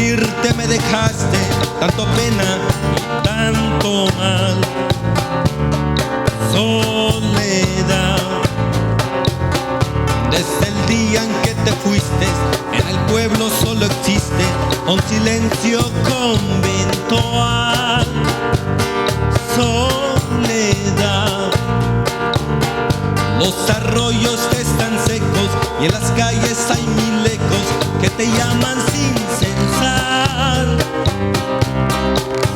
irte me dejaste tanto pena y tanto mal. Soledad, desde el día en que te fuiste, en el pueblo solo existe un silencio conventual. Soledad, los arroyos están secos y en las calles hay mil ecos que te llaman sin cesar.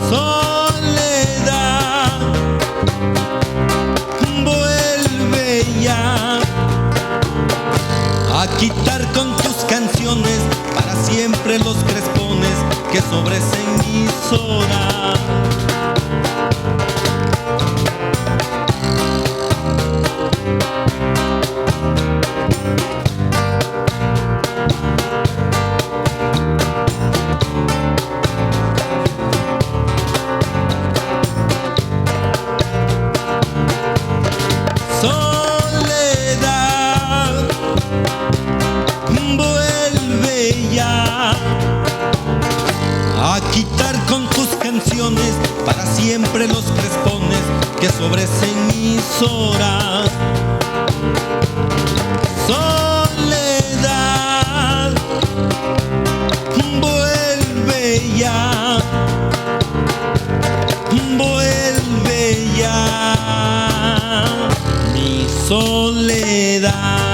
Soledad, vuelve ya a quitar con tus canciones para siempre los crespones que sobre esa emisora. Soledad, vuelve ya a quitar con tus canciones para siempre los crespones que sobre esa emisora. Soledad, vuelve ya, vuelve ya, mi soledad.